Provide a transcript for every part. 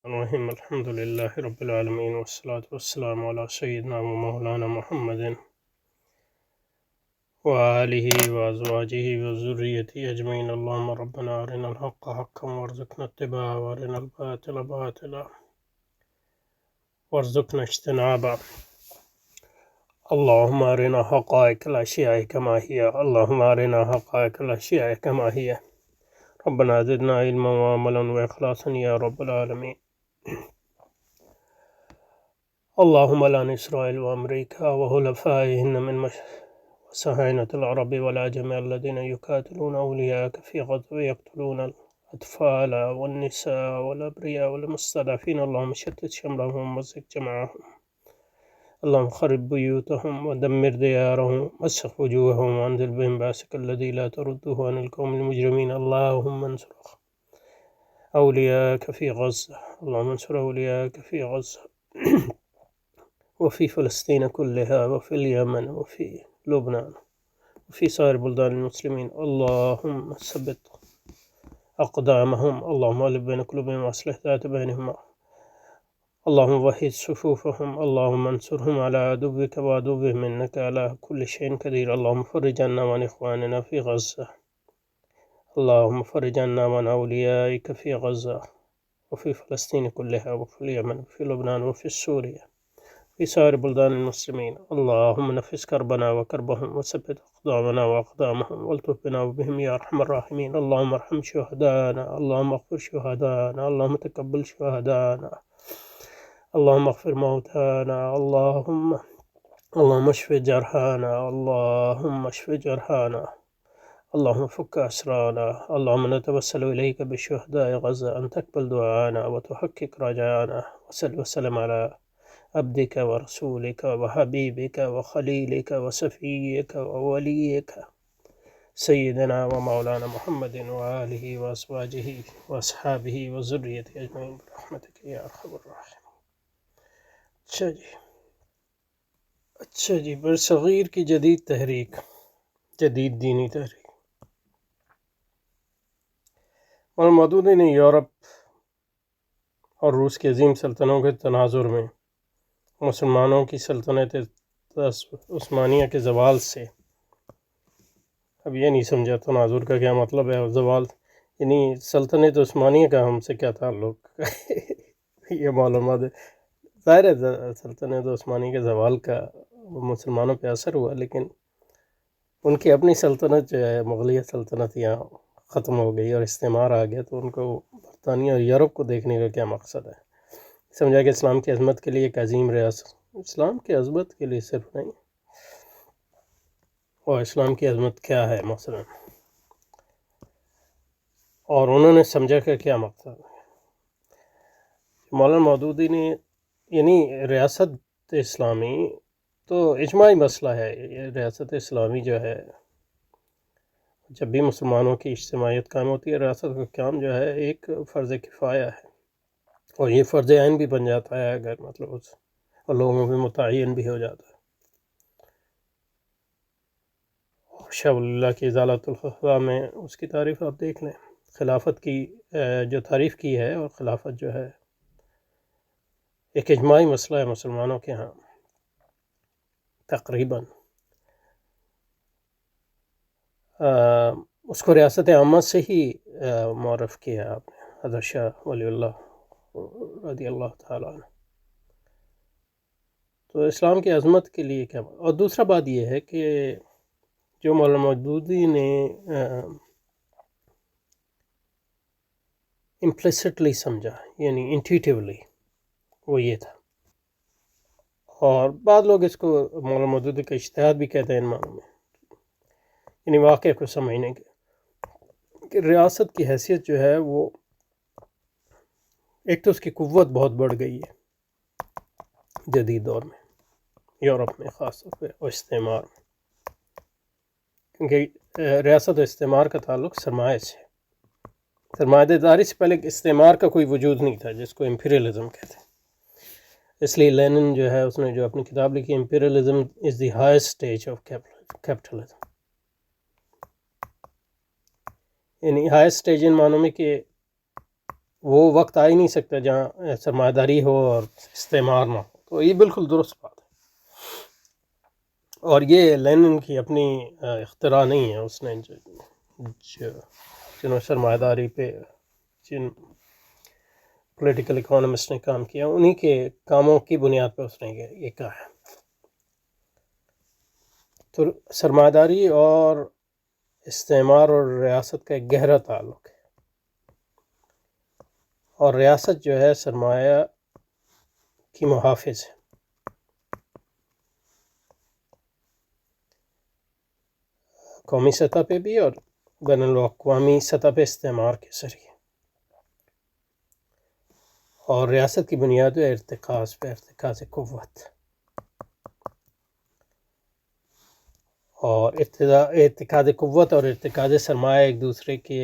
الرحيم الحمد لله رب العالمين والصلاة والسلام على سيدنا ومولانا محمد وآله وأزواجه وذريته أجمعين. اللهم ربنا أرنا الحق حقا وارزقنا اتباعه وأرنا الباطل باطلا وارزقنا اجتنابه. اللهم أرنا حقائق الأشياء كما هي، اللهم أرنا حقائق الأشياء كما هي. ربنا زدنا علما وعملا وإخلاصا يا رب العالمين. اللهم لعن إسرائيل وأمريكا وحلفائهن من وصهاينة العرب والعجم الذين يقاتلون أولياءك في غزة ويقتلون الأطفال والنساء والأبرياء والمستضعفين. اللهم شتت شملهم ومزق جمعهم. اللهم خرب بيوتهم ودمر ديارهم ومسخ وجوههم وانزل بهم بأسك الذي لا ترده عن القوم المجرمين. اللهم انصر أولياءك في غزة، اللهم انصر أولياءك في غزة وفي فلسطين كلها وفي اليمن وفي لبنان وفي سائر بلدان المسلمين. اللهم ثبت أقدامهم، اللهم ألف بين قلوبهم وأصلح ذات بينهما، اللهم وحد صفوفهم، اللهم انصرهم على عدوك وعدوهم إنك على كل شيء قدير. اللهم فرج عنا وعن إخواننا في غزة، اللهم فرج عنا وعن أوليائك في غزة وفي فلسطين كلها وفي اليمن وفي لبنان وفي سوريا في سائر بلدان المسلمين. اللهم نفس كربنا وكربهم وثبت أقدامنا وأقدامهم والطف بنا وبهم يا أرحم الراحمين. اللهم ارحم شهدانا، اللهم اغفر شهدانا، اللهم تقبل شهدانا، اللهم اغفر موتانا، اللهم اشف جرحانا، اللهم اشف جرحانا، اللهم فك أسرانا. اللهم نتوسل إليك بشهداء غزة أن تقبل دعانا وتحقق رجانا. وصل وسلم على عبدك ورسولك وحبيبك وخليلك وصفيك ووليك سيدنا ومولانا محمد وآله وأزواجه وأصحابه وذريته أجمعين برحمتك يا أرحم الراحمين. اچھا جی برصغیر کی جدید تحریک، جدید دینی تحریک. مولانا مودودی نے یورپ اور روس کی عظیم سلطنتوں کے تناظر میں مسلمانوں کی سلطنت عثمانیہ کے زوال سے، اب یہ نہیں سمجھا تناظر کا کیا مطلب ہے، اور زوال یعنی سلطنت عثمانیہ کا ہم سے کیا تعلق یہ معلومات ظاہر ہے سلطنت عثمانیہ کے زوال کا مسلمانوں پہ اثر ہوا، لیکن ان کی اپنی سلطنت جو ہے مغلیہ سلطنت یہاں ختم ہو گئی اور استعمار آ گیا، تو ان کو برطانیہ اور یورپ کو دیکھنے کا کیا مقصد ہے. سمجھا کہ اسلام کی عظمت کے لیے ایک عظیم ریاست، اسلام کی عظمت کے لیے صرف نہیں، اور اسلام کی عظمت کیا ہے مثلا، اور انہوں نے سمجھا کہ کیا مقصد ہے. مولانا مودودی نے یعنی ریاست اسلامی تو اجماعی مسئلہ ہے. ریاست اسلامی جو ہے جب بھی مسلمانوں کی اجتماعیت قائم ہوتی ہے، ریاست کا کام جو ہے ایک فرض کفایہ ہے، اور یہ فرض عین بھی بن جاتا ہے اگر مطلب اور لوگوں میں متعین بھی ہو جاتا ہے. شاہ ولی اللہ کی ازالۃ الخفا میں اس کی تعریف آپ دیکھ لیں. خلافت کی جو تعریف کی ہے، اور خلافت جو ہے ایک اجماعی مسئلہ ہے مسلمانوں کے ہاں تقریباً. اس کو ریاست عامہ سے ہی معرف کیا آپ نے، حضرت شاہ ولی اللہ رضی اللہ تعالیٰ عنہ. تو اسلام کی عظمت کے لیے کیا، اور دوسرا بات یہ ہے کہ جو مولانا مودودی نے امپلیسٹلی سمجھا، یعنی انٹیٹیولی، وہ یہ تھا. اور بعض لوگ اس کو مولانا مودودی کا اجتہاد بھی کہتے ہیں ان معنوں میں، یعنی واقعہ کو سمجھنے کے کہ ریاست کی حیثیت جو ہے وہ ایک تو اس کی قوت بہت بڑھ گئی ہے جدید دور میں، یورپ میں خاص طور پہ، اور استعمار میں، کیونکہ ریاست و استعمار کا تعلق سرمایہ سے، سرمایہ داری سے پہلے استعمار کا کوئی وجود نہیں تھا جس کو امپیریلزم کہتے ہیں. اس لیے لینن جو ہے اس نے جو اپنی کتاب لکھی imperialism is the highest stage of capitalism, یعنی ہائیسٹ اسٹیج ان معنوں میں کہ وہ وقت آ ہی نہیں سکتا جہاں سرمایہ داری ہو اور استعمار نہ ہو. تو یہ بالکل درست بات ہے، اور یہ لینن کی اپنی اختراع نہیں ہے. اس نے جنہوں سرمایہ داری پہ جن پولیٹیکل اکانومسٹ نے کام کیا، انہی کے کاموں کی بنیاد پہ اس نے یہ کہا ہے. تو سرمایہ داری اور استعمار اور ریاست کا ایک گہرا تعلق ہے، اور ریاست جو ہے سرمایہ کی محافظ ہے. قومی سطح پہ بھی اور بین الاقوامی سطح پہ استعمار کے ذریعے. اور ریاست کی بنیاد ہے ارتکاز پہ، ارتکاز قوت. اور ارتکاز قوت اور ارتکاز سرمایہ ایک دوسرے کے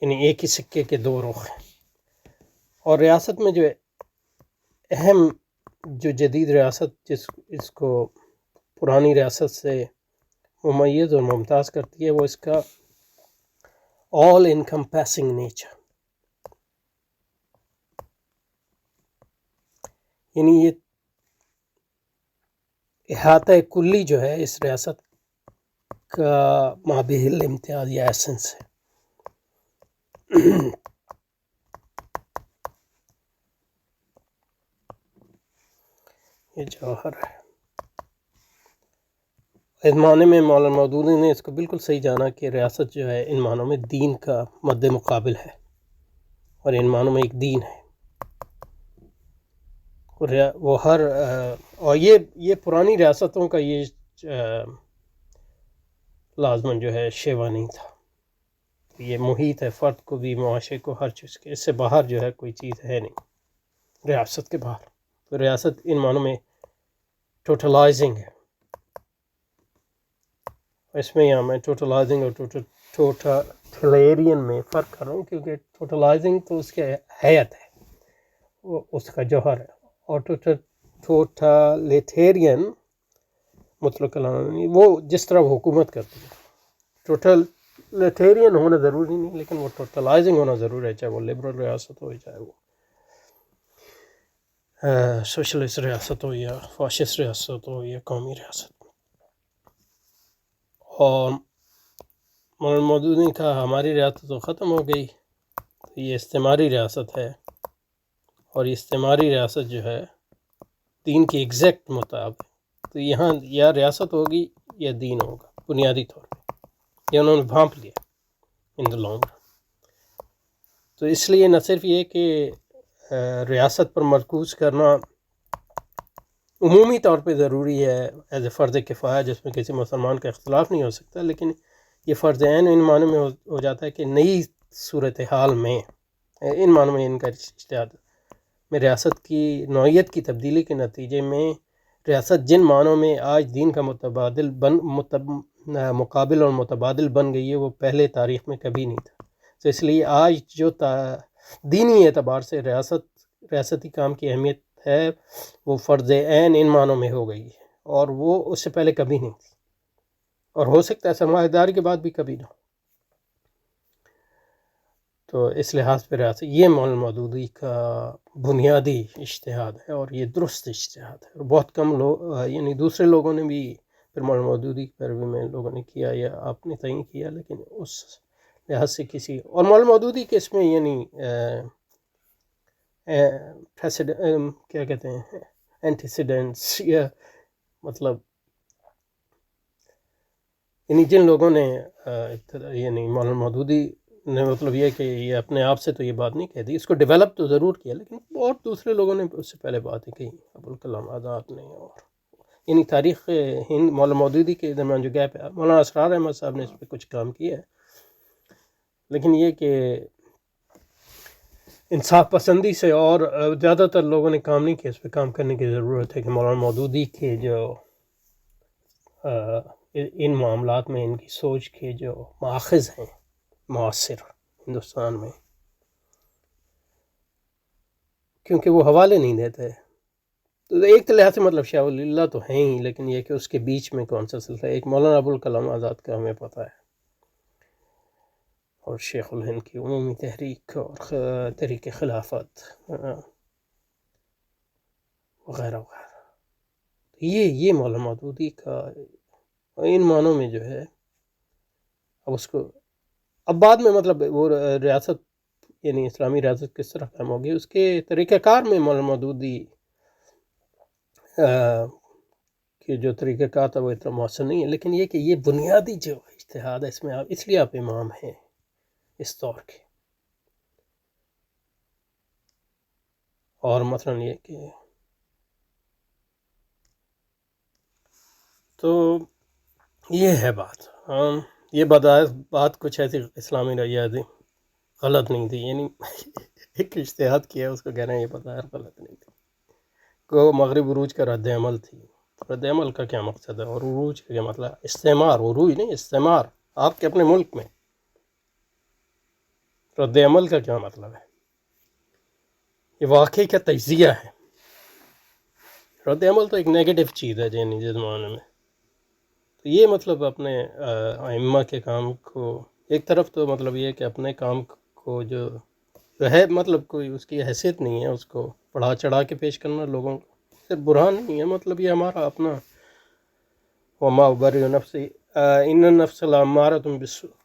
یعنی ایک ہی سکے کے دو رخ ہیں. اور ریاست میں جو اہم جو جدید ریاست اس کو پرانی ریاست سے ممیز اور ممتاز کرتی ہے، وہ اس کا آل انکمپیسنگ نیچر، یعنی یہ احاطہ کلی جو ہے اس ریاست کا مابع الامتیاز یا ایسنس ہے. یہ جوہر ہے. اس معنی میں مولانا مودودی نے اس کو بالکل صحیح جانا کہ ریاست جو ہے ان معنوں میں دین کا مد مقابل ہے، اور ان معنوں میں ایک دین ہے. وہ ہر اور یہ پرانی ریاستوں کا یہ لازماً جو ہے شیوا نہیں تھا. یہ محیط ہے فرد کو بھی، معاشرے کو، ہر چیز کے. اس سے باہر جو ہے کوئی چیز ہے نہیں ریاست کے باہر. تو ریاست ان معنوں میں ٹوٹلائزنگ ہے. اس میں یہاں میں ٹوٹلائزنگ اور ٹوٹلیرین میں فرق کر رہا ہوں، کیونکہ ٹوٹلائزنگ تو اس کے حیت ہے، وہ اس کا جوہر ہے، اور ٹوٹلیٹیرین مطلق وہ جس طرح وہ حکومت کرتی ہے. ٹوٹلیٹیرین ہونا ضروری نہیں، لیکن وہ ٹوٹلائزنگ ہونا ضرور ہے، چاہے وہ لبرل ریاست ہو، چاہے وہ سوشلسٹ ریاست ہو، یا فاشسٹ ریاست ہو، یا قومی ریاست. اور مولانا مودودی نے کہا ہماری ریاست تو ختم ہو گئی، تو یہ استعماری ریاست ہے، اور یہ استعماری ریاست جو ہے دین کے ایگزیکٹ مطابق. تو یہاں یا ریاست ہوگی یا دین ہوگا بنیادی طور پہ. یہ انہوں نے بھانپ لیا ان دا لانگ رن. تو اس لیے نہ صرف یہ کہ ریاست پر مرکوز کرنا عمومی طور پہ ضروری ہے ایز اے فرض کفایہ، جس میں کسی مسلمان کا اختلاف نہیں ہو سکتا، لیکن یہ فرض عین ان معنوں میں ہو جاتا ہے کہ نئی صورتحال میں ان معنوں میں ان کا اجتہاد میں ریاست کی نوعیت کی تبدیلی کے نتیجے میں ریاست جن معنوں میں آج دین کا مقابل اور متبادل بن گئی ہے، وہ پہلے تاریخ میں کبھی نہیں تھا. تو اس لیے آج جو دینی اعتبار سے ریاستی کام کی اہمیت ہے، وہ فرض عین ان معنوں میں ہو گئی ہے، اور وہ اس سے پہلے کبھی نہیں تھی، اور ہو سکتا ہے سرمایہ داری کے بعد بھی کبھی نہ ہو. تو اس لحاظ پہ ریاست یہ مولانا مودودی کا بنیادی اجتہاد ہے، اور یہ درست اجتہاد ہے. اور بہت کم لوگ یعنی دوسرے لوگوں نے بھی پھر مولانا مودودی کی پیروی میں لوگوں نے کیا، یا آپ نے تعین کیا، لیکن اس لحاظ سے کسی اور مولانا مودودی کے اس میں یعنی کیا کہتے ہیں اینٹیسیڈنٹس، یا مطلب یعنی جن لوگوں نے یعنی مولانا مودودی نے مطلب یہ کہ یہ اپنے آپ سے تو یہ بات نہیں کہہ دی، اس کو ڈیولپ تو ضرور کیا، لیکن بہت دوسرے لوگوں نے اس سے پہلے باتیں کہی، ابوالکلام آزاد نے، اور یعنی تاریخ ہند مولانا مودودی کے درمیان جو گیپ ہے، مولانا اسرار احمد صاحب نے اس پہ کچھ کام کیا ہے. لیکن یہ کہ انصاف پسندی سے اور زیادہ تر لوگوں نے کام نہیں کیا، اس پہ کام کرنے کی ضرورت ہے کہ مولانا مودودی کے جو ان معاملات میں ان کی سوچ کے جو ماخذ ہیں معاصر ہندوستان میں، کیونکہ وہ حوالے نہیں دیتے. تو ایک لحاظ سے مطلب شاہ ولی اللہ تو ہیں ہی، لیکن یہ کہ اس کے بیچ میں کون سا سلسلہ. ایک مولانا ابوالکلام آزاد کا ہمیں پتہ ہے اور شیخ الہند کی عمومی تحریک اور تحریک خلافت وغیرہ وغیرہ. یہ مولانا مودودی کا ان معنوں میں جو ہے اب اس کو اب بعد میں مطلب وہ ریاست یعنی اسلامی ریاست کس طرح قائم ہوگی اس کے طریقہ کار میں مولانا مودودی کہ جو طریقہ کار تھا وہ اتنا مؤثر نہیں ہے، لیکن یہ کہ یہ بنیادی جو اجتہاد ہے اس میں آپ اس لیے آپ امام ہیں اس دور کے. اور مثلا یہ کہ تو یہ ہے بات. یہ بات کچھ ایسی اسلامی ریاضی غلط نہیں تھی، یعنی ایک اجتہاد کیا اس کو کہہ رہے ہیں یہ بظاہر غلط نہیں تھی. کو مغرب عروج کا رد عمل تھی. رد عمل کا کیا مقصد ہے اور عروج کا کیا مطلب؟ استعمار، عروج نہیں، استعمار آپ کے اپنے ملک میں. رد عمل کا کیا مطلب ہے؟ یہ واقعی کا تجزیہ ہے. رد عمل تو ایک نیگیٹو چیز ہے یعنی جس زمانے میں. تو یہ مطلب اپنے ائمہ کے کام کو ایک طرف تو مطلب یہ کہ اپنے کام کو جو ہے مطلب کوئی اس کی حیثیت نہیں ہے اس کو بڑھا چڑھا کے پیش کرنا لوگوں کو صرف برہان نہیں ہے. مطلب یہ ہمارا اپنا وما ابرئ نفسی ان النفس لامارۃ بالسوء،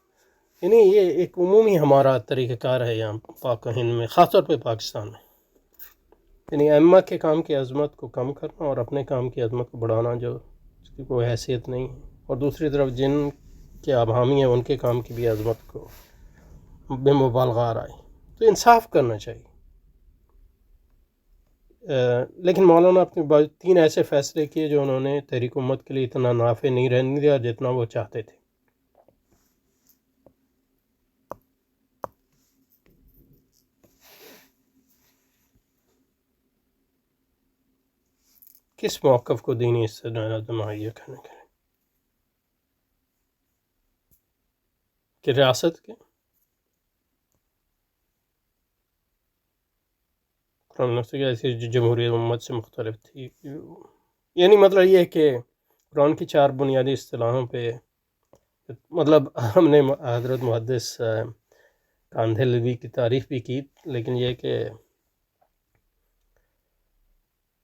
یعنی یہ ایک عمومی ہمارا طریقہ کار ہے یہاں پاک و ہند میں، خاص طور پہ پاکستان میں. یعنی ائمہ کے کام کی عظمت کو کم کرنا اور اپنے کام کی عظمت کو بڑھانا جو اس کی کوئی حیثیت نہیں ہے، اور دوسری طرف جن کے اب حامی ہیں ان کے کام کی بھی عظمت کو بے مبالغہ رائے. تو انصاف کرنا چاہیے. لیکن مولانا اپنی 3 ایسے فیصلے کیے جو انہوں نے تحریک امت کے لیے اتنا نافع نہیں رہنے دیا جتنا وہ چاہتے تھے. کس موقف کو دینی استدلال مہیا کرنے کے لیے؟ کہ ریاست کے قرآن نفس کی ایسی جمہوریت امت سے مختلف تھی. یعنی مطلب یہ کہ قرآن کی 4 بنیادی اصطلاحوں پہ مطلب ہم نے حضرت محدث کاندھلوی کی تعریف بھی کی، لیکن یہ کہ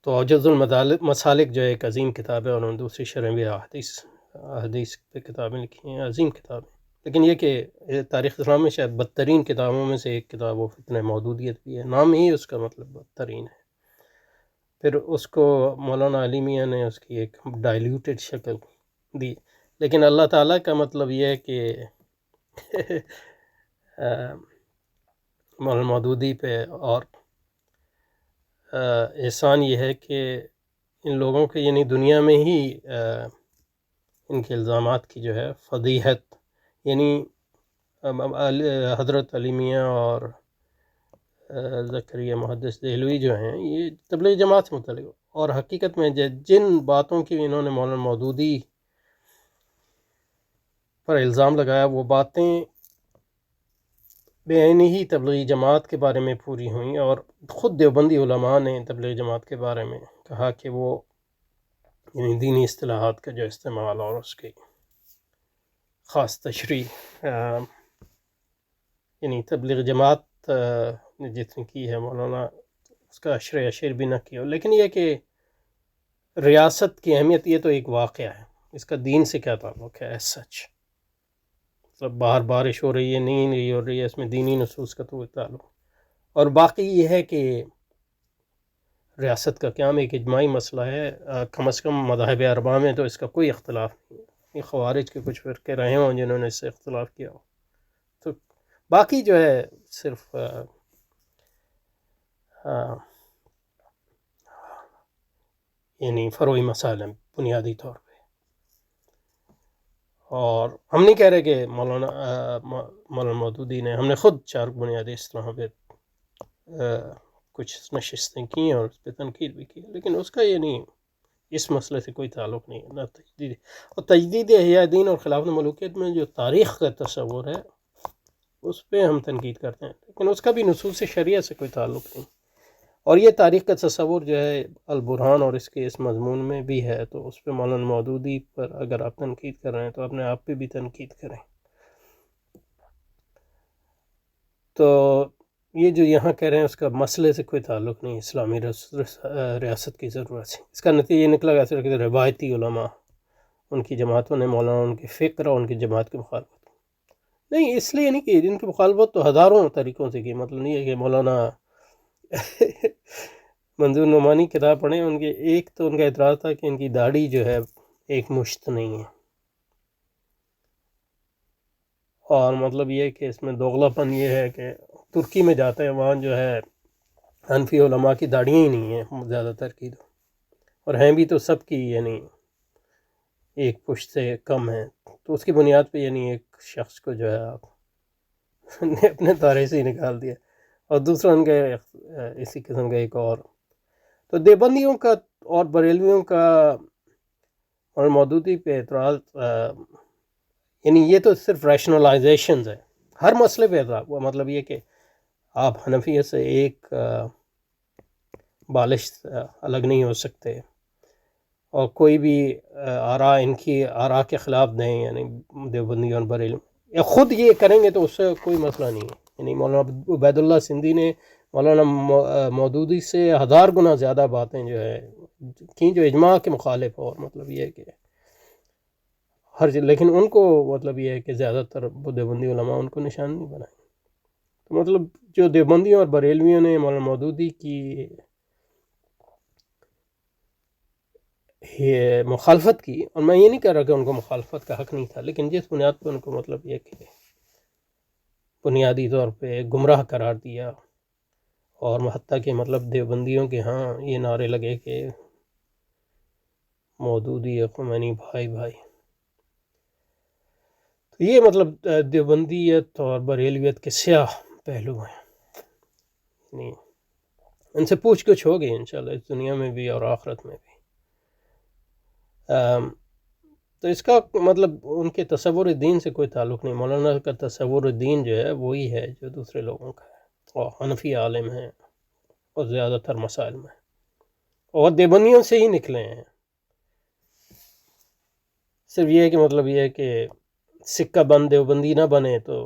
تو عجز المسالک جو ایک عظیم کتاب ہے اور انہوں نے دوسری شرح بھی حدیث پہ کتابیں لکھی ہیں، عظیم کتابیں. لیکن یہ کہ تاریخ اسلام میں شاید بدترین کتابوں میں سے ایک کتاب وہ فتنہ مودودیت بھی ہے، نام ہی اس کا مطلب بدترین ہے. پھر اس کو مولانا علی میاں نے اس کی ایک ڈائلیوٹڈ شکل دی. لیکن اللہ تعالیٰ کا مطلب یہ ہے کہ مولانا مودودی پہ اور احسان یہ ہے کہ ان لوگوں کے یعنی دنیا میں ہی ان کے الزامات کی جو ہے فضیحت، یعنی حضرت علی میاں اور زکریا محدث دہلوی جو ہیں یہ تبلیغ جماعت سے متعلق، اور حقیقت میں جن باتوں کی انہوں نے مولانا مودودی پر الزام لگایا وہ باتیں بے عینی ہی تبلیغی جماعت کے بارے میں پوری ہوئیں. اور خود دیوبندی علماء نے تبلیغی جماعت کے بارے میں کہا کہ وہ یعنی دینی اصطلاحات کا جو استعمال اور اس کی خاص تشریح یعنی تبلیغ جماعت نے جتنی کی ہے مولانا اس کا اشر بھی نہ کیا. لیکن یہ کہ ریاست کی اہمیت یہ تو ایک واقعہ ہے، اس کا دین سے کیا تعلق ہے ایز سچ؟ مطلب باہر بارش ہو رہی ہے نہیں ہو رہی ہے، اس میں دینی نصوص کا تو تعلق. اور باقی یہ ہے کہ ریاست کا قیام ایک اجماعی مسئلہ ہے، کم از کم مذاہب اربعہ میں تو اس کا کوئی اختلاف نہیں ہے. یہ خوارج کے کچھ فرقے رہے ہوں جنہوں نے اس سے اختلاف کیا ہو، تو باقی جو ہے صرف یعنی فروعی مسائل ہیں بنیادی طور پہ. اور ہم نہیں کہہ رہے کہ مولانا مودودی نے، ہم نے خود 4 بنیادی اصطلاحوں پہ کچھ نشستیں کی اور اس پہ تنقید بھی کی، لیکن اس کا یہ نہیں، اس مسئلے سے کوئی تعلق نہیں ہے. نہ تجدید اور تجدید احیاء دین اور خلافت ملوکیت میں جو تاریخ کا تصور ہے اس پہ ہم تنقید کرتے ہیں، لیکن اس کا بھی نصوص شریعہ سے کوئی تعلق نہیں. اور یہ تاریخ کا تصور جو ہے البرہان اور اس کے اس مضمون میں بھی ہے، تو اس پہ مولانا مودودی پر اگر آپ تنقید کر رہے ہیں تو اپنے آپ پہ بھی تنقید کریں. تو یہ جو یہاں کہہ رہے ہیں اس کا مسئلے سے کوئی تعلق نہیں، اسلامی ریاست کی ضرورت ہے۔ اس کا نتیجہ یہ نکلا گیا کہ روایتی علماء، ان کی جماعتوں نے مولانا ان کی فکر اور ان کی جماعت کی مخالفت نہیں، اس لیے نہیں کہ ان کی مخالفت تو ہزاروں طریقوں سے کی، مطلب نہیں ہے کہ مولانا منظور نعمانی کتاب پڑھیں، ان کے ایک تو ان کا اعتراض تھا کہ ان کی داڑھی جو ہے ایک مشت نہیں ہے، اور مطلب یہ کہ اس میں دوغلا پن یہ ہے کہ ترکی میں جاتے ہیں، وہاں جو ہے حنفی علماء کی داڑیاں ہی نہیں ہیں زیادہ تر کی، اور ہیں بھی تو سب کی یعنی ایک پشت سے کم ہیں، تو اس کی بنیاد پہ یعنی ایک شخص کو جو ہے آپ نے اپنے دائرے سے ہی نکال دیا۔ اور دوسرا ان کا اسی قسم کا ایک اور، تو دیوبندیوں کا اور بریلویوں کا اور مودودی پہ اعتراض یعنی یہ تو صرف ریشنلائزیشنز ہے، ہر مسئلے پہ اعتراض ہوا، مطلب یہ کہ آپ حنفیت سے ایک بالش الگ نہیں ہو سکتے، اور کوئی بھی آراء ان کی آراء کے خلاف دیں، یعنی دیوبندی اور بریلوی، یا خود یہ کریں گے تو اس سے کوئی مسئلہ نہیں ہے۔ یعنی مولانا عبید اللہ سندھی نے مولانا مودودی سے 1000 گنا زیادہ باتیں جو ہے کی جو اجماع کے مخالف ہو، اور مطلب یہ ہے کہ لیکن ان کو مطلب یہ ہے کہ زیادہ تر دیوبندی علماء ان کو نشان نہیں بنائیں، تو مطلب جو دیوبندیوں اور بریلویوں نے مولانا مودودی کی مخالفت کی، اور میں یہ نہیں کہہ رہا کہ ان کو مخالفت کا حق نہیں تھا، لیکن جس بنیاد پہ ان کو مطلب یہ کہ بنیادی طور پہ گمراہ قرار دیا، اور حتیٰ کہ مطلب دیوبندیوں کے ہاں یہ نعرے لگے کہ مودودی خمینی بھائی بھائی، تو یہ مطلب دیوبندیت اور بریلویت کے سیاہ پہلو ہیں، یعنی ان سے پوچھ گچھ ہوگی انشاءاللہ اس دنیا میں بھی اور آخرت میں بھی۔ تو اس کا مطلب ان کے تصور دین سے کوئی تعلق نہیں، مولانا کا تصور دین جو ہے وہی ہے جو دوسرے لوگوں کا ہے، اور حنفی عالم ہیں اور زیادہ تر مسائل میں، اور دیوبندیوں سے ہی نکلے ہیں، صرف یہ ہے کہ مطلب یہ ہے کہ سکہ بند دیوبندی نہ بنے تو،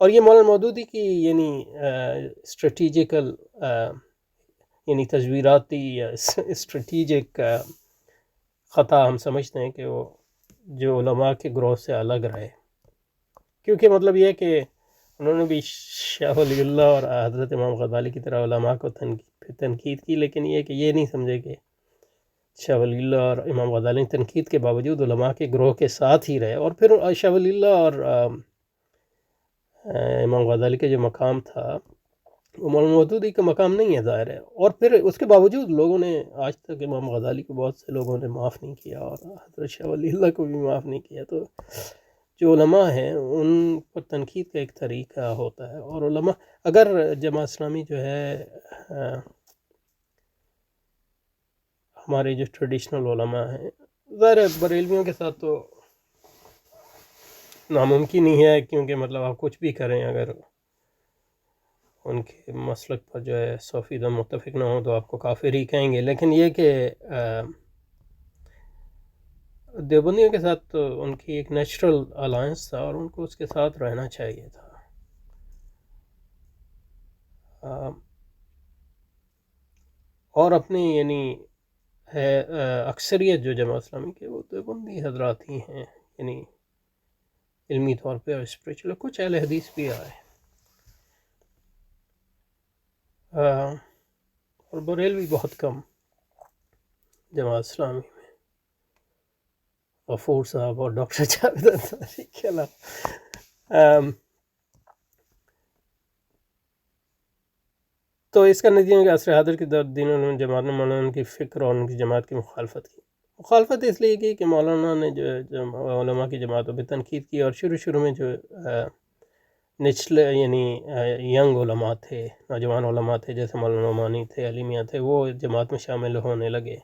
اور یہ مولانا مودودی کی یعنی اسٹریٹیجیکل یعنی تجویراتی یا اسٹریٹیجک خطا ہم سمجھتے ہیں کہ وہ جو علماء کے گروہ سے الگ رہے، کیونکہ مطلب یہ ہے کہ انہوں نے بھی شاہ ولی اللہ اور حضرت امام غزالی کی طرح علماء کو تنقید کی، لیکن یہ کہ یہ نہیں سمجھے کہ شاہ ولی اللہ اور امام غزالی تنقید کے باوجود علماء کے گروہ کے ساتھ ہی رہے، اور پھر شاہ ولی اللہ اور امام غزالی کا جو مقام تھا وہ مولانا مودودی کا مقام نہیں ہے ظاہر ہے، اور پھر اس کے باوجود لوگوں نے آج تک امام غزالی کو بہت سے لوگوں نے معاف نہیں کیا، اور حضرت شاہ ولی اللہ کو بھی معاف نہیں کیا، تو جو علماء ہیں ان پر تنقید کا ایک طریقہ ہوتا ہے، اور علماء اگر جماعت اسلامی جو ہے ہمارے جو ٹریڈیشنل علماء ہیں، ظاہر ہے بریلویوں کے ساتھ تو ناممکن ہی ہے، کیونکہ مطلب آپ کچھ بھی کریں اگر ان کے مسلک پر جو ہے 100% متفق نہ ہو تو آپ کو کافر ہی کہیں گے، لیکن یہ کہ دیوبندیوں کے ساتھ تو ان کی ایک نیچرل الائنس تھا، اور ان کو اس کے ساتھ رہنا چاہیے تھا۔ اور اپنی یعنی ہے اکثریت جو جماعت اسلامی کے وہ دیوبندی حضرات ہی ہیں، یعنی علمی طور پہ اور اسپریچول، کچھ اہل حدیث بھی آئے، اور بریلوی بہت کم جماعت اسلامی میں، غفور صاحب اور ڈاکٹر جاوید انصاری کے علاوہ۔ تو اس کا نتیجہ کہ عصر حاضر کے دین علوم جماعت نے مولانا کی فکر اور ان کی جماعت کی مخالفت کی۔ مخالفت اس لیے کی کہ مولانا نے جو علماء کی جماعتوں پہ تنقید کی، اور شروع میں جو نچلے یعنی ینگ علماء تھے، نوجوان علماء تھے، جیسے مولانا نعمانی تھے، علی میاں تھے، وہ جماعت میں شامل ہونے لگے،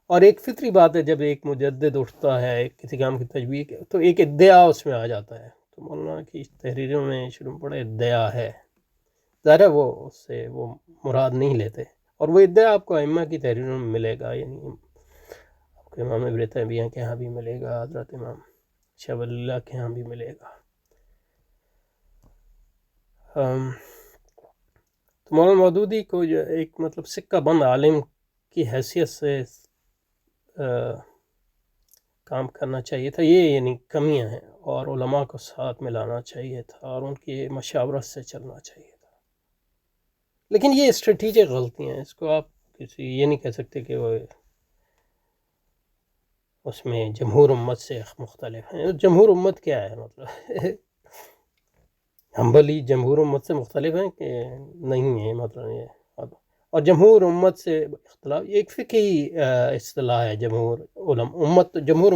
اور ایک فطری بات ہے جب ایک مجدد اٹھتا ہے کسی کام کی تجویز تو ایک ادعا اس میں آ جاتا ہے، تو مولانا کی تحریروں میں شروع میں بڑا ادعا ہے، ظاہر ہے وہ اس سے وہ مراد نہیں لیتے، اور وہ ادعا آپ کو ائمہ کی تحریروں میں ملے گا، یعنی آپ کو امام ابن تیمیہ کے ہاں بھی ملے گا، حضرت امام شاہ ولی اللہ کے ہاں بھی ملے گا۔ تو مولانا مودودی کو جو ایک مطلب سکہ بند عالم کی حیثیت سے کام کرنا چاہیے تھا، یہ یعنی کمیاں ہیں، اور علماء کو ساتھ ملانا چاہیے تھا اور ان کی مشاورت سے چلنا چاہیے تھا. لیکن یہ اسٹریٹجک غلطیاں ہیں، اس کو آپ یہ نہیں کہہ سکتے کہ وہ اس میں جمہور امت سے مختلف ہیں. جمہور امت کیا ہے مطلب حنبلی جمہور امت سے مختلف ہیں کہ نہیں ہے مطلب یہ. اور جمہور امت سے اختلاف ایک فقہی اصطلاح ہے. جمہور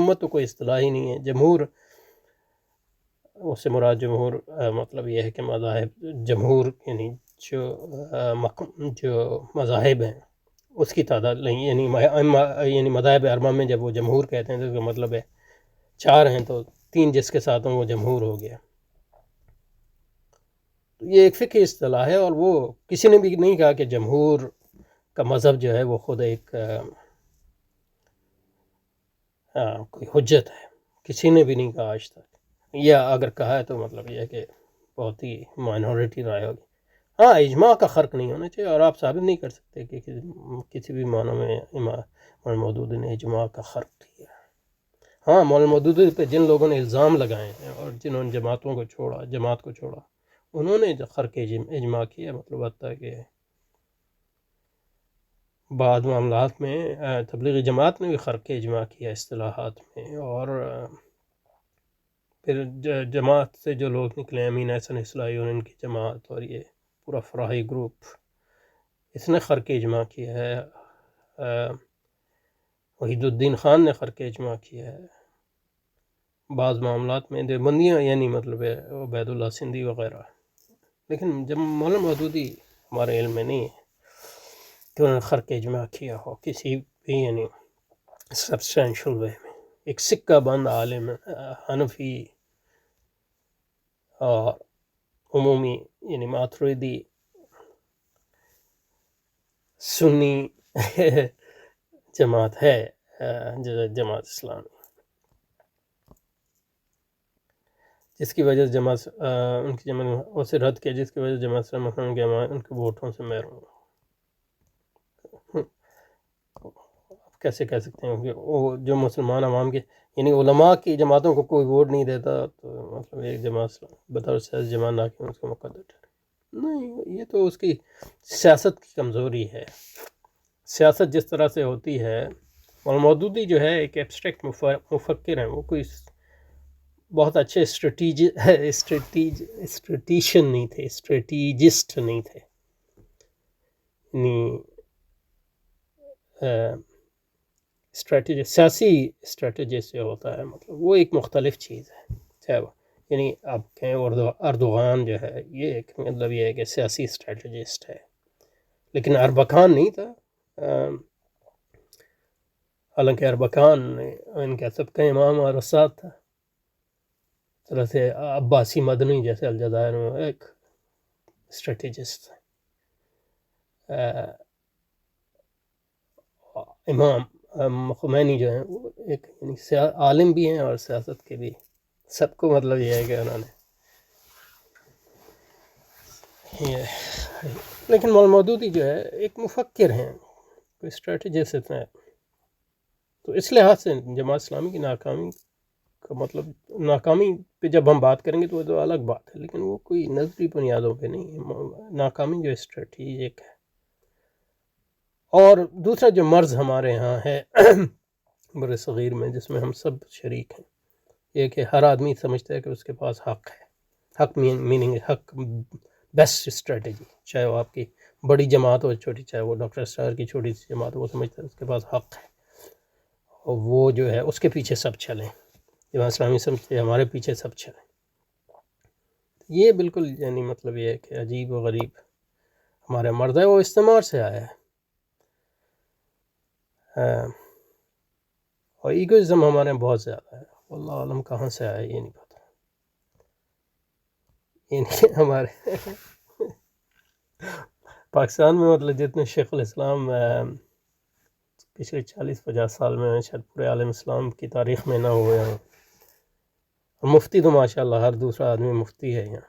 امت تو کوئی اصطلاح ہی نہیں ہے. جمہور اس سے مراد جمہور مطلب یہ ہے کہ مذاہب جمہور یعنی جو مذاہب ہیں اس کی تعداد نہیں، یعنی مذاہب اربعہ میں جب وہ جمہور کہتے ہیں تو اس کا مطلب ہے 4 ہیں تو 3 جس کے ساتھ وہ جمہور ہو گیا. یہ ایک فقہی اصطلاح ہے، اور وہ کسی نے بھی نہیں کہا کہ جمہور کا مذہب جو ہے وہ خود ایک کوئی حجت ہے. کسی نے بھی نہیں کہا آج تک، یا اگر کہا ہے تو مطلب یہ ہے کہ بہت ہی مائنورٹی رائے ہوگی. ہاں اجماع کا فرق نہیں ہونا چاہیے، اور آپ ثابت نہیں کر سکتے کہ کسی بھی معنی میں مولانا مودودی نے اجماع کا فرق کیا. ہاں مولانا مودودی پہ جن لوگوں نے الزام لگائے ہیں اور جنہوں نے جماعت کو چھوڑا انہوں نے جو خرق اجماع کیا، مطلب حتیٰ کہ بعض معاملات میں تبلیغی جماعت نے بھی خرق اجماع کیا اصطلاحات میں. اور پھر جماعت سے جو لوگ نکلے، امین احسن اصلاحی اور ان کی جماعت اور یہ پورا فراہی گروپ، اس نے خرق اجماع کیا ہے. وحید الدین خان نے خرق اجماع کیا ہے. بعض معاملات میں دیوبندیاں یعنی مطلب ہے عبید اللہ سندھی وغیرہ. لیکن جب مولانا مودودی ہمارے علم میں نہیں ہے کہ انہوں نے خرق اجماع کیا ہو کسی بھی یعنی سبسٹینشل وے میں. ایک سکہ بند عالم حنفی اور عمومی یعنی ماتریدی سنی جماعت ہے جماعت اسلامی، جس کی وجہ سے ان کی جماعت اسے رد کیا، جس کی وجہ سے جماعت اسلامی ان کے ووٹوں سے محروم. آپ کیسے کہہ سکتے ہیں کہ وہ جو مسلمان عوام کے یعنی علماء کی جماعتوں کو کوئی ووٹ نہیں دیتا تو مطلب ایک جماعت بطور سیاسی جماعت نہ کہ اس کو مقدر نہیں. یہ تو اس کی سیاست کی کمزوری ہے. سیاست جس طرح سے ہوتی ہے، مولانا مودودی جو ہے ایک ایبسٹریکٹ مفکر ہیں، وہ کوئی بہت اچھے اسٹریٹیشن نہیں تھے، اسٹریٹیجسٹ نہیں تھے. سیاسی اسٹریٹجسٹ جو ہوتا ہے مطلب وہ ایک مختلف چیز ہے. چاہے یعنی آپ کہیں اردوغان جو ہے یہ ایک مطلب یہ ہے کہ سیاسی اسٹریٹجسٹ ہے، لیکن اربکان نہیں تھا. حالانکہ اربکان ان کا سب کا امام اور استاد تھا. طرح سے عباسی مدنی جیسے الجزائر میں ایک اسٹریٹجسٹ تھا. امام خمینی جو ہیں وہ ایک یعنی عالم بھی ہیں اور سیاست کے بھی. سب کو مطلب یہ ہے کہ انہوں نے لیکن مولانا مودودی جو ہے ایک مفکر ہیں، کوئی اسٹریٹجسٹ ہیں. تو اس لحاظ سے جماعت اسلامی کی ناکامی کا مطلب ناکامی پہ جب ہم بات کریں گے تو وہ تو الگ بات ہے، لیکن وہ کوئی نظری بنیادوں پہ نہیں ہے. ناکامی جو اسٹریٹجک ہے. اور دوسرا جو مرض ہمارے ہاں ہے بر صغیر میں جس میں ہم سب شریک ہیں، یہ کہ ہر آدمی سمجھتا ہے کہ اس کے پاس حق ہے. حق میننگ حق بیسٹ اسٹریٹجی، چاہے وہ آپ کی بڑی جماعت ہو چھوٹی، چاہے وہ ڈاکٹر اسرار کی چھوٹی سی جماعت ہو، وہ سمجھتا ہے اس کے پاس حق ہے اور وہ جو ہے اس کے پیچھے سب چلیں. جماعت اسلامی سمجھتے ہیں ہمارے پیچھے سب چلیں. یہ بالکل یعنی مطلب یہ ہے کہ عجیب و غریب ہمارے مرد ہے. وہ استعمار سے آیا ہے، اور ایگوازم ہمارے بہت زیادہ ہے. واللہ عالم کہاں سے آیا یہ نہیں پتہ. ہمارے پاکستان میں مطلب جتنے شیخ الاسلام پچھلے 40-50 سال میں شاید پورے عالم اسلام کی تاریخ میں نہ ہوئے ہیں. مفتی تو ماشاء اللہ ہر دوسرا آدمی مفتی ہے یہاں.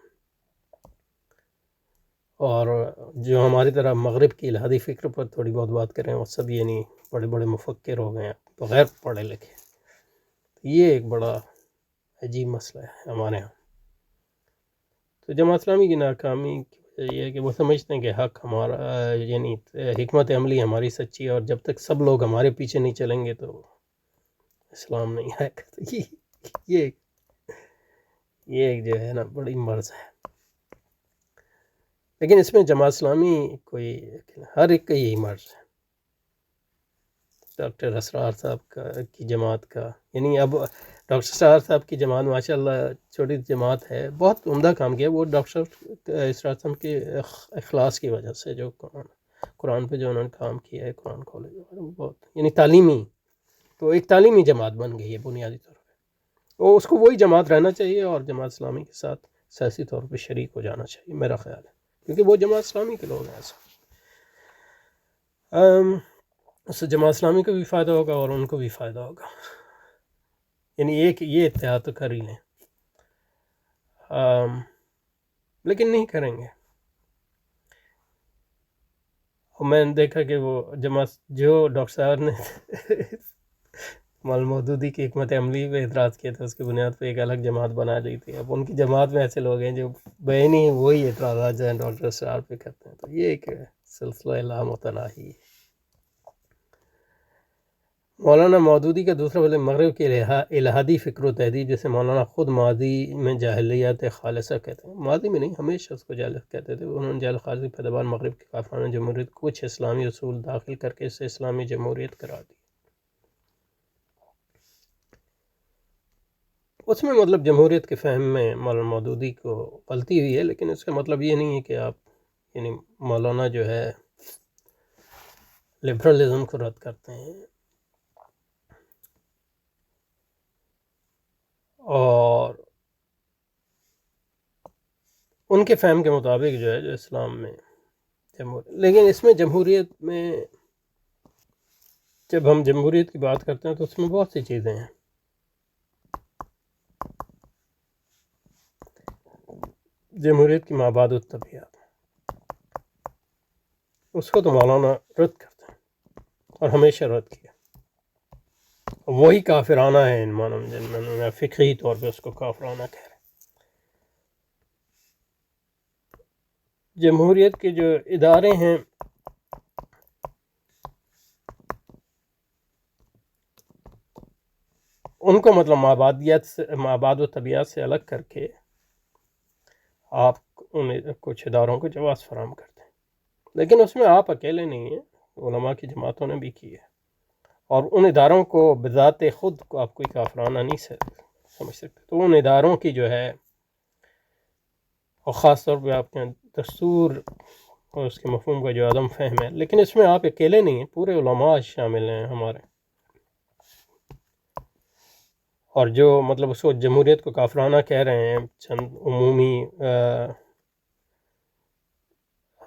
اور جو ہماری طرح مغرب کی الہادی فکر پر تھوڑی بہت بات کریں، وہ سب یعنی بڑے بڑے مفکر ہو گئے ہیں بغیر پڑھے لکھے. یہ ایک بڑا عجیب مسئلہ ہے ہمارے ہاں. تو جماعت اسلامی کی ناکامی کی وجہ یہ ہے کہ وہ سمجھتے ہیں کہ حق ہمارا، یعنی حکمت عملی ہماری سچی ہے، اور جب تک سب لوگ ہمارے پیچھے نہیں چلیں گے تو اسلام نہیں آئے گا. تو یہ ایک جو ہے نا بڑی مرض ہے. لیکن اس میں جماعت اسلامی کوئی ہر ایک کا یہی مرض ہے. ڈاکٹر اسرار صاحب کی جماعت کا، یعنی اب ڈاکٹر اسرار صاحب کی جماعت ماشاء اللہ چھوٹی جماعت ہے، بہت عمدہ کام کیا. وہ ڈاکٹر اسرار صاحب کے اخلاص کی وجہ سے جو قرآن پہ جو انہوں نے کام کیا ہے، قرآن کالج بہت یعنی تعلیمی، تو ایک تعلیمی جماعت بن گئی ہے بنیادی طور پہ. اور اس کو وہی جماعت رہنا چاہیے اور جماعت اسلامی کے ساتھ سیاسی طور پہ شریک ہو جانا چاہیے، میرا خیال ہے، کیونکہ وہ جماعت اسلامی کے لوگ ہیں ایسا. اس سے جماعت اسلامی کو بھی فائدہ ہوگا اور ان کو بھی فائدہ ہوگا. یعنی ایک یہ اتحاد تو کر ہی لیں، لیکن نہیں کریں گے. اور میں نے دیکھا کہ وہ جماعت جو ڈاکٹر صاحب نے مولانا مودودی کی حکمت عملی پہ اعتراض کیا تھا، اس کی بنیاد پہ ایک الگ جماعت بنا لی تھی. اب ان کی جماعت میں ایسے لوگ ہیں جو بینی وہی اعتراضات جو ہیں ڈاکٹر اسرار پہ کرتے ہیں. تو یہ ایک سلسلہ لامتناہی ہے. مولانا مودودی کا دوسرا وجہ مغرب کے الہادی فکر و تہذیب، جیسے مولانا خود ماضی میں جاہلیت خالصہ کہتے ہیں. ماضی میں نہیں، ہمیشہ اس کو جاہلیت کہتے تھے. انہوں نے جاہلیت خالصی پیداوار مغرب کے کافرانہ جمہوریت کچھ اسلامی اصول داخل کر کے اسے اسلامی جمہوریت قرار دی. اس میں مطلب جمہوریت کے فہم میں مولانا مودودی کو غلطی ہوئی ہے، لیکن اس کا مطلب یہ نہیں ہے کہ آپ یعنی مولانا جو ہے لبرلزم کو رد کرتے ہیں اور ان کے فہم کے مطابق جو ہے جو اسلام میں لیکن اس میں جمہوریت میں جب ہم جمہوریت کی بات کرتے ہیں تو اس میں بہت سی چیزیں ہیں. جمہوریت کی مابعد الطبیعت، اس کو تو مولانا رد کرتے ہیں اور ہمیشہ رد کیا. وہی کافرانہ ہے ان معنوں میں، جن میں فقہی طور پہ اس کو کافرانہ کہہ رہے ہیں. جمہوریت کے جو ادارے ہیں ان کو مطلب مابعد و طبیعت سے الگ کر کے آپ ان کچھ اداروں کو جواز فراہم کرتے ہیں. لیکن اس میں آپ اکیلے نہیں ہیں، علماء کی جماعتوں نے بھی کی ہے. اور ان اداروں کو بذات خود کو آپ کوئی کافرانہ نہیں سمجھ سکتے. تو ان اداروں کی جو ہے، اور خاص طور پہ آپ کے دستور اور اس کے مفہوم کا جو عدم فہم ہے، لیکن اس میں آپ اکیلے نہیں ہیں، پورے علماء شامل ہیں ہمارے. اور جو مطلب اس کو جمہوریت کو کافرانہ کہہ رہے ہیں چند عمومی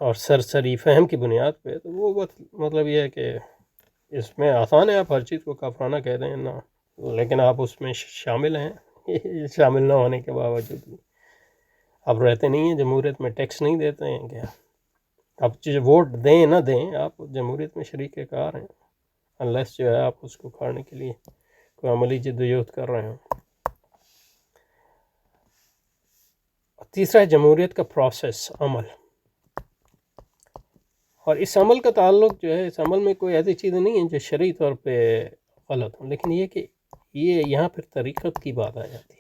اور سرسری فہم کی بنیاد پہ، تو وہ مطلب یہ ہے کہ اس میں آسان ہے، آپ ہر چیز کو کافرانہ کہہ دیں نا، لیکن آپ اس میں شامل ہیں. شامل نہ ہونے کے باوجود بھی آپ رہتے نہیں ہیں جمہوریت میں، ٹیکس نہیں دیتے ہیں. کیا آپ ووٹ دیں نہ دیں، آپ جمہوریت میں شریک کار ہیں، انلیس جو ہے آپ اس کو کھاڑنے کے لیے کوئی عملی جدوجہد کر رہے ہیں. تیسرا ہے جمہوریت کا پروسیس، عمل. اور اس عمل کا تعلق جو ہے، اس عمل میں کوئی ایسی چیزیں نہیں ہیں جو شرعی طور پہ غلط ہوں، لیکن یہ کہ یہاں پھر طریقت کی بات آ جاتی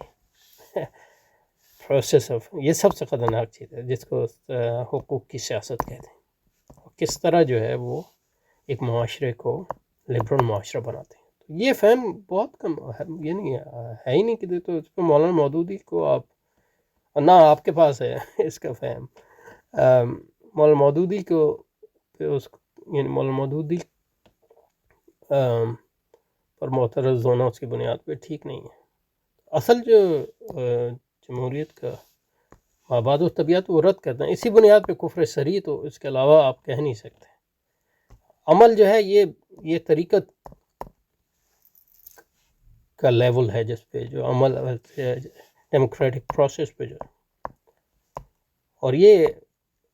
ہے. پروسیس آف، یہ سب سے خطرناک چیز ہے جس کو حقوق کی سیاست کہتے ہیں. کس طرح جو ہے وہ ایک معاشرے کو لبرل معاشرہ بناتے ہیں. تو یہ فہم بہت کم یہ نہیں ہے ہی نہیں کہ تو اس پہ مولانا مودودی کو آپ نہ آپ کے پاس ہے اس کا فہم. مولانا مودودی کو یعنی مولانا مودودی پر معترض ہونا اس کی بنیاد پہ ٹھیک نہیں ہے. اصل جو جمہوریت کا مابعد و طبیعت وہ رد کرتے ہیں اسی بنیاد پہ کفر صریح، تو اس کے علاوہ آپ کہہ نہیں سکتے. عمل جو ہے یہ طریقت کا لیول ہے جس پہ جو عمل ڈیموکریٹک پروسیس پہ جو، اور یہ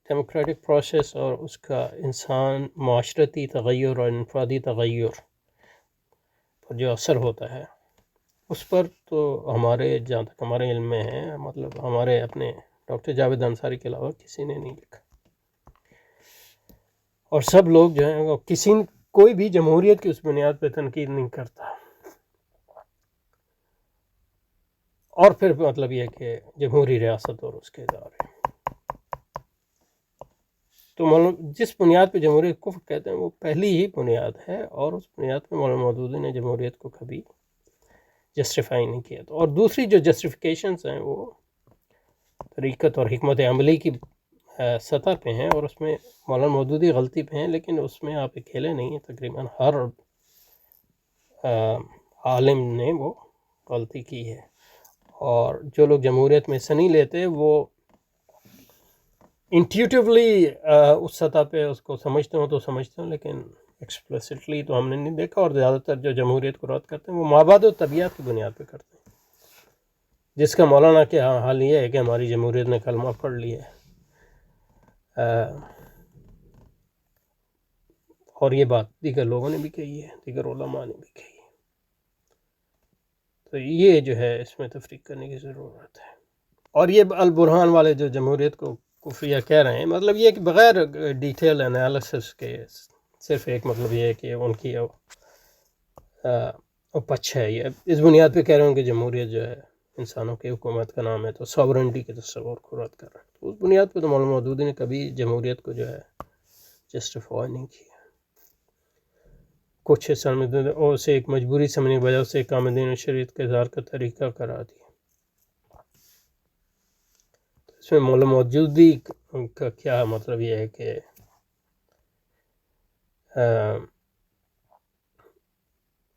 ڈیموکریٹک پروسیس اور اس کا انسان معاشرتی تغیر اور انفرادی تغیر پر جو اثر ہوتا ہے اس پر تو ہمارے جہاں تک ہمارے علم میں ہے، مطلب ہمارے اپنے ڈاکٹر جاوید انصاری کے علاوہ کسی نے نہیں لکھا، اور سب لوگ جو ہیں وہ کوئی بھی جمہوریت کی اس بنیاد پہ تنقید نہیں کرتا. اور پھر مطلب یہ کہ جمہوری ریاست اور اس کے ادارے، تو مولانا جس بنیاد پہ جمہوریت کو کہتے ہیں وہ پہلی ہی بنیاد ہے، اور اس بنیاد پہ مولانا مودودی نے جمہوریت کو کبھی جسٹیفائی نہیں کیا. اور دوسری جو جسٹیفیکیشنز ہیں وہ طریقت اور حکمت عملی کی سطح پہ ہیں، اور اس میں مولانا مودودی غلطی پہ ہیں، لیکن اس میں آپ اکیلے نہیں ہیں، تقریباً ہر عالم نے وہ غلطی کی ہے. اور جو لوگ جمہوریت میں حصہ نہیں لیتے وہ انٹیوٹیولی اس سطح پہ اس کو سمجھتے ہوں تو سمجھتے ہوں، لیکن ایکسپلیسٹلی تو ہم نے نہیں دیکھا. اور زیادہ تر جو جمہوریت کو رد کرتے ہیں وہ مابعد و طبیعت کی بنیاد پہ کرتے ہیں، جس کا مولانا کے حال یہ ہے کہ ہماری جمہوریت نے کلمہ پڑھ لیا ہے. اور یہ بات دیگر لوگوں نے بھی کہی ہے، دیگر علماء نے بھی کہی ہے. تو یہ جو ہے اس میں تفریق کرنے کی ضرورت ہے. اور یہ البرہان والے جو جمہوریت کو کفریہ کہہ رہے ہیں، مطلب یہ کہ بغیر ڈیٹیل انالیسس کے صرف ایک مطلب یہ ہے کہ ان کی اپچ ہے، یہ اس بنیاد پہ کہہ رہے ہوں کہ جمہوریت جو ہے انسانوں کی حکومت کا نام ہے، تو ساورنٹی کے تصور کو رد کر رہے ہیں. تو اس بنیاد پہ تو مولانا مودودی نے کبھی جمہوریت کو جو ہے جسٹیفائی نہیں کیا. کچھ حصہ میں اور اسے ایک مجبوری سمجھنے کی وجہ سے اقامت دین و شریعت کے اظہار کا طریقہ قرار دیا. اس میں مولانا مودودی کا کیا مطلب یہ ہے کہ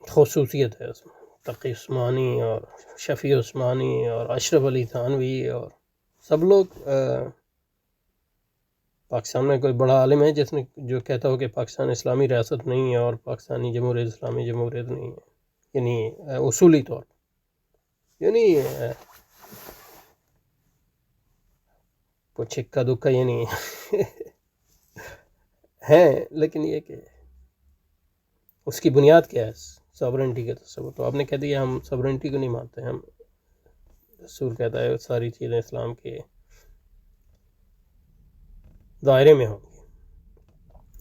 خصوصیت ہے اس میں تقی عثمانی اور شفیع عثمانی اور اشرف علی تھانوی اور سب لوگ. پاکستان میں کوئی بڑا عالم ہے جس نے جو کہتا ہو کہ پاکستان اسلامی ریاست نہیں ہے اور پاکستانی جمہوریت اسلامی جمہوریت نہیں ہے، یعنی اصولی طور پر، یعنی کچھ اکا دکا یعنی ہیں، لیکن یہ کہ اس کی بنیاد کیا ہے ساورنٹی کے تصور. تو آپ نے کہہ دیا ہم ساورنٹی کو نہیں مانتے، ہم رسول کہتا ہے ساری چیزیں اسلام کے دائرے میں ہوں گی،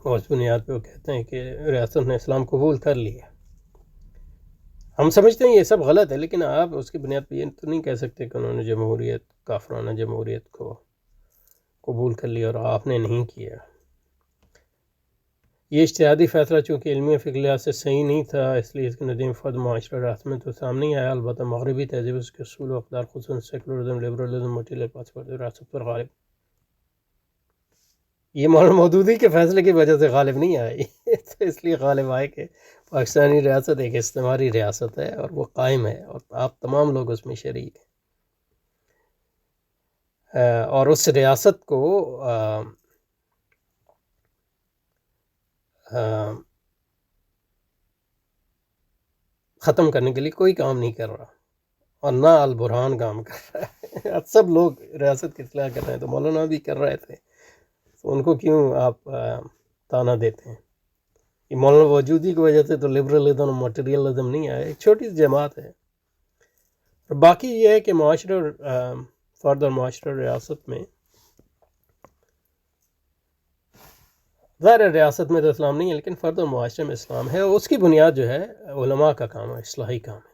اور اس بنیاد پہ وہ کہتے ہیں کہ ریاست نے اسلام قبول کر لیا. ہم سمجھتے ہیں یہ سب غلط ہے، لیکن آپ اس کی بنیاد پہ یہ تو نہیں کہہ سکتے کہ انہوں نے جمہوریت، کافرانہ جمہوریت کو قبول کر لیا اور آپ نے نہیں کیا. یہ اجتہادی فیصلہ چونکہ علمی فکر لحاظ سے صحیح نہیں تھا، اس لیے اس کے ندیم فرد معاشرہ راست میں تو سامنے ہی آیا. البتہ مغربی تہذیب اس کے اصول و اقدار خصوصاً سیکولرزم، لبرلزم، مٹیریل پاسپورٹ ریاست پر غالب. یہ مولانا مودودی کے فیصلے کی وجہ سے غالب نہیں آئی تو اس لیے غالب آئے کہ پاکستانی ریاست ایک استعماری ریاست ہے اور وہ قائم ہے، اور آپ تمام لوگ اس میں شریک ہیں. اور اس ریاست کو ختم کرنے کے لیے کوئی کام نہیں کر رہا، اور نہ البرہان کام کر رہا ہے. سب لوگ ریاست کی اصلاح کر رہے ہیں، تو مولانا بھی کر رہے تھے، تو ان کو کیوں آپ تانا دیتے ہیں؟ یہ مولانا وجودی کی وجہ سے تو لبرلزم اور مٹیریلزم نہیں آیا، ایک چھوٹی سی جماعت ہے. اور باقی یہ ہے کہ معاشرہ فرد اور معاشرہ ریاست میں، ظاہر ریاست میں تو اسلام نہیں ہے لیکن فرد اور معاشرے میں اسلام ہے، اور اس کی بنیاد جو ہے علماء کا کام ہے، اصلاحی کام ہے،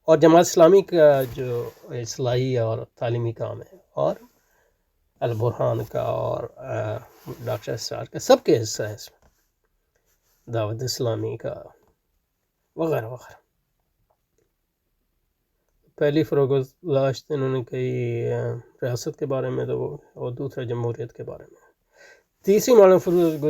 اور جماعت اسلامی کا جو اصلاحی اور تعلیمی کام ہے، اور البرہان کا اور ڈاکٹر اسرار کا، سب کے حصہ ہے اس میں، دعوت اسلامی کا وغیرہ وغیرہ. پہلی فروغ انہوں نے کہی ریاست کے بارے میں، تو وہ اور دوسرا جمہوریت کے بارے میں. تیسری مولانا فروغ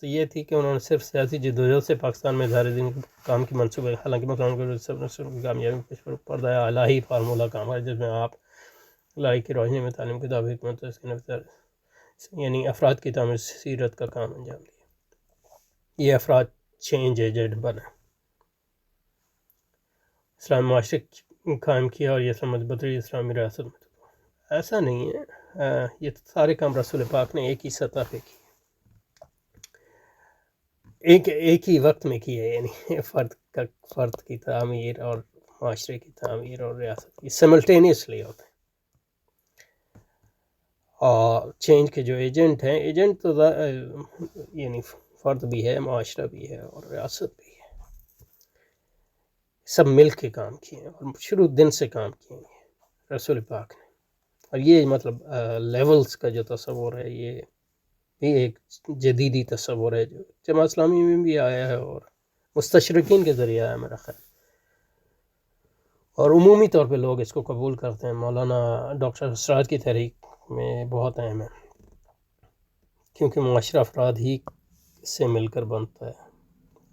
یہ تھی کہ انہوں نے صرف سیاسی جدوجہد سے پاکستان میں اظہار دین کام کی منصوبہ، حالانکہ مسلمان کو کامیابی پیش پر پردہ الہی فارمولہ کام ہے، جس میں آپ الہی کی روشنی میں تعلیم کتاب حکمت یعنی افراد کی تعمیر سیرت کا کام انجام دیا. یہ افراد چینج ایجنٹ بنے، اسلام معاشرے قائم کیا، اور یہ سمجھ بدلی اسلامی ریاست میں. ایسا نہیں ہے. یہ سارے کام رسول پاک نے ایک ہی سطح پہ کی، ایک ہی وقت میں کی ہے، یعنی فرد کی تعمیر اور معاشرے کی تعمیر اور ریاست کی سملٹینیسلی ہوتے ہیں۔ اور چینج کے جو ایجنٹ ہیں، ایجنٹ تو یعنی فرد بھی ہے، معاشرہ بھی ہے اور ریاست بھی ہے، سب مل کے کام کیے ہیں اور شروع دن سے کام کیے ہیں رسول پاک نے۔ اور یہ مطلب لیولز کا جو تصور ہے، یہ بھی ایک جدیدی تصور ہے جو جماعت اسلامی میں بھی آیا ہے اور مستشرقین کے ذریعے آیا میرا خیال، اور عمومی طور پہ لوگ اس کو قبول کرتے ہیں۔ مولانا ڈاکٹر اسرار کی تحریک میں بہت اہم ہے، کیونکہ معاشرہ افراد ہی سے مل کر بنتا ہے۔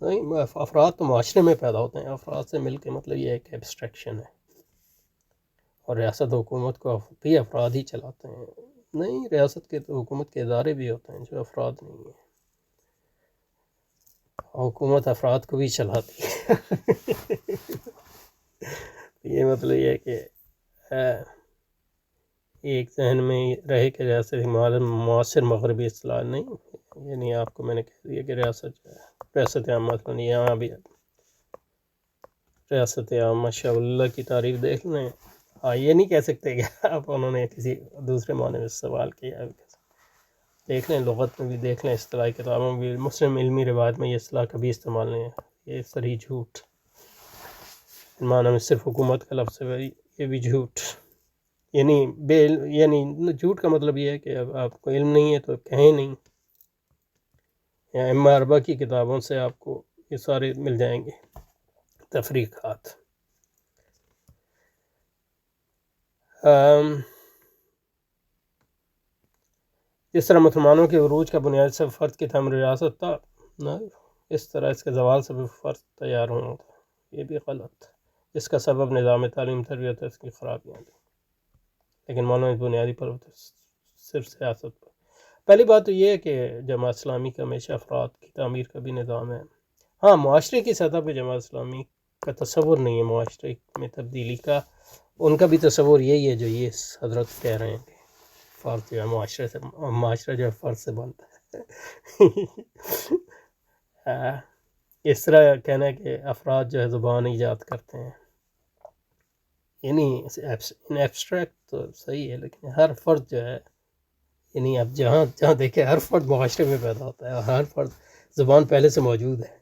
نہیں، افراد تو معاشرے میں پیدا ہوتے ہیں، افراد سے مل کے مطلب یہ ایک ایبسٹریکشن ہے، اور ریاست حکومت کو بھی افراد ہی چلاتے ہیں۔ نہیں، ریاست کے تو حکومت کے ادارے بھی ہوتے ہیں جو افراد نہیں ہیں، حکومت افراد کو بھی چلاتی ہے۔ یہ مطلب یہ ہے کہ ایک ذہن میں رہے کہ ریاست معاصر مغربی اصطلاح نہیں، یعنی آپ کو میں نے کہہ دیا کہ ریاست جو ہے ریاست عامہ، یہاں بھی ریاست عامہ شاء اللہ کی تعریف دیکھ لیں۔ یہ نہیں کہہ سکتے کہ آپ انہوں نے کسی دوسرے معنی میں استعمال کیا ہے، دیکھ لیں لغت میں بھی دیکھ لیں، اصطلاحی کتابوں میں بھی، مسلم علمی روایت میں یہ اصطلاح کبھی استعمال نہیں ہے، یہ صریح جھوٹ، معنی میں صرف حکومت کا لفظ ہے، یہ بھی جھوٹ، یعنی جھوٹ کا مطلب یہ ہے کہ اب آپ کو علم نہیں ہے تو کہیں نہیں، یا ائمہ اربعہ کی کتابوں سے آپ کو یہ سارے مل جائیں گے تفریقات۔ اس طرح مسلمانوں کے عروج کا بنیادی سبب فرد کی تعمیر ریاست تھا، نہ اس طرح اس کے زوال سے بھی فرد تیار ہونا تھا، یہ بھی غلط۔ اس کا سبب نظام تعلیم تربیت اس کی خرابیاں تھیں، لیکن مولانا اس بنیادی پر صرف سیاست پر۔ پہلی بات تو یہ ہے کہ جماعت اسلامی کا ہمیشہ افراد کی تعمیر کا بھی نظام ہے۔ ہاں، معاشرے کی سطح پہ جماعت اسلامی کا تصور نہیں ہے معاشرے میں تبدیلی کا، ان کا بھی تصور یہی ہے جو یہ حضرت کہہ رہے ہیں کہ فرد جو ہے معاشرہ جو ہے فرد سے بنتا ہے۔ اس طرح کہنا ہے کہ افراد جو ہے زبان ایجاد کرتے ہیں، یعنی ان ایبسٹریکٹ تو صحیح ہے، لیکن ہر فرد جو ہے، یعنی اب جہاں دیکھیں ہر فرد معاشرے میں پیدا ہوتا ہے اور ہر فرد زبان پہلے سے موجود ہے،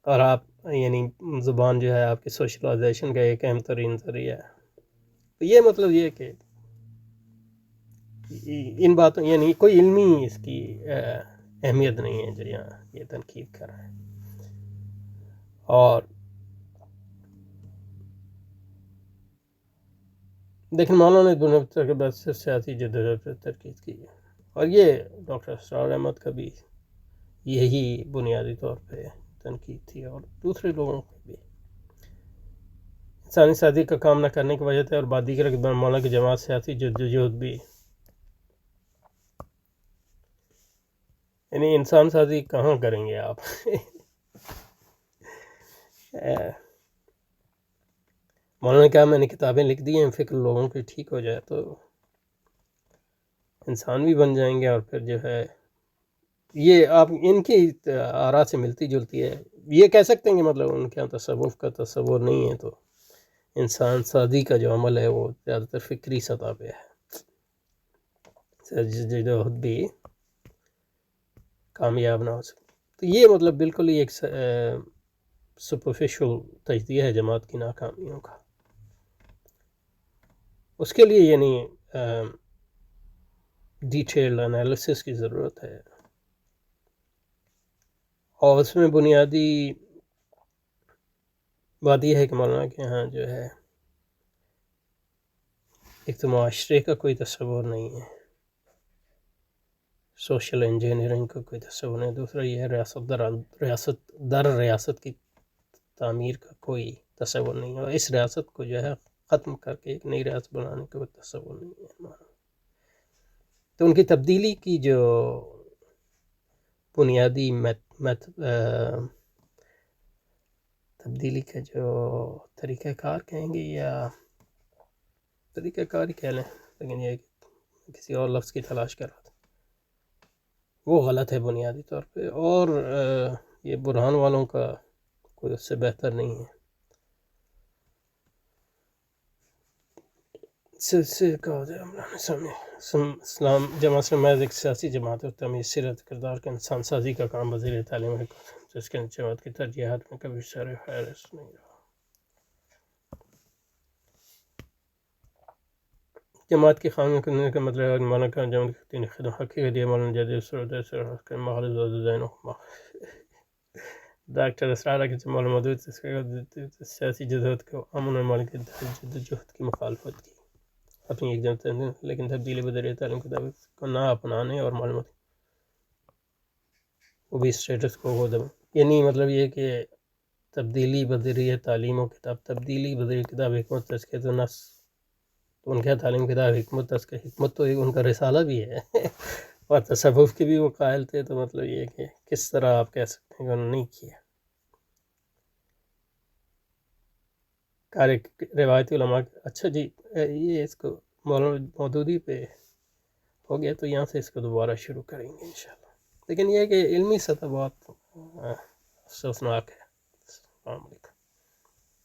اور آپ یعنی زبان جو ہے آپ کی سوشلائزیشن کا ایک اہم ترین ذریعہ ہے۔ تو یہ مطلب یہ کہ ان باتوں یعنی کوئی علمی اس کی اہمیت نہیں ہے جو یہاں یہ تنقید کر رہے ہیں۔ اور لیکن مولانا نے بنیادی کے بعد صرف سیاسی جدوجہد پر تنقید کی ہے، اور یہ ڈاکٹر اسرار احمد کا بھی یہی بنیادی طور پہ تنقید تھی، اور دوسرے لوگوں کی بھی انسانی سازی کا کام نہ کرنے کی وجہ تھی، اور بعد دیگر مولانا کی جماعت سیاسی جدوجہد بھی، یعنی انسان سازی کہاں کریں گے آپ؟ مولانا نے کہا میں نے کتابیں لکھ دی ہیں، فکر لوگوں کی ٹھیک ہو جائے تو انسان بھی بن جائیں گے، اور پھر جو ہے یہ آپ ان کی آراء سے ملتی جلتی ہے۔ یہ کہہ سکتے ہیں کہ مطلب ان کے یہاں تصوف کا تصور نہیں ہے، تو انسان سازی کا جو عمل ہے وہ زیادہ تر فکری سطح پہ ہے، جدوجہد بھی کامیاب نہ ہو سکے۔ تو یہ مطلب بالکل ہی ایک سپرفیشل تجزیہ ہے جماعت کی ناکامیوں کا، اس کے لیے یعنی ڈیٹیل انالیسس کی ضرورت ہے، اور اس میں بنیادی بات یہ ہے کہ مولانا کے یہاں جو ہے ایک تو معاشرے کا کوئی تصور نہیں ہے، سوشل انجینئرنگ کا کوئی تصور نہیں، دوسرا یہ ہے ریاست کی تعمیر کا کوئی تصور نہیں ہے، اور اس ریاست کو جو ہے ختم کر کے ایک نئی ریاست بنانے کا کوئی تصور نہیں ہے۔ تو ان کی تبدیلی کی جو بنیادی تبدیلی کا جو طریقہ کار کہیں گے یا طریقہ کار ہی کہہ لیں، لیکن یہ کسی اور لفظ کی تلاش کر رہا تھا، وہ غلط ہے بنیادی طور پہ، اور یہ برہان والوں کا کوئی اس سے بہتر نہیں ہے. سے کہا جائے اسلام جماعت اسلامیہ ایک سیاسی جماعت ہے، تمیز سیرت کردار کا انسان سازی کا کام وزیر تعلیم ہے، جس کے جماعت کی ترجیحات میں کبھی شر فہرست نہیں رہا. جماعت کی خامی کرنے کا مطلب ہے مولانا کا جماعت کی تین خدمات حقیقت مولانا جدید صورت مغرب زین ڈاکٹر اسرار کی مولانا مودود سیاسی جدت کو امن و امان کی جدوجہد کی مخالفت کی اپنی ایک جماعت، لیکن تبدیلی بدریہ تعلیم کی دعوت کو نہ اپنانے اور معلومات وہ بھی اسٹیٹس کو دبا. یعنی مطلب یہ کہ تبدیلی بدریہ تعلیم و کتاب، تبدیلی بدریہ کتاب حکمت تزکیۃ النفس، تو ان کا تعلیم کتاب حکمت حکمت تو ان کا رسالہ بھی ہے اور تصوف کے بھی وہ قائل تھے، تو مطلب یہ کہ کس طرح آپ کہہ سکتے ہیں کہ انہوں نے نہیں کیا. روایتی علماء. اچھا جی، یہ اس کو مولانا مودودی پہ ہو گیا، تو یہاں سے اس کو دوبارہ شروع کریں گے انشاءاللہ. لیکن یہ کہ علمی سطح بہت افسوسناک ہے. السلام علیکم.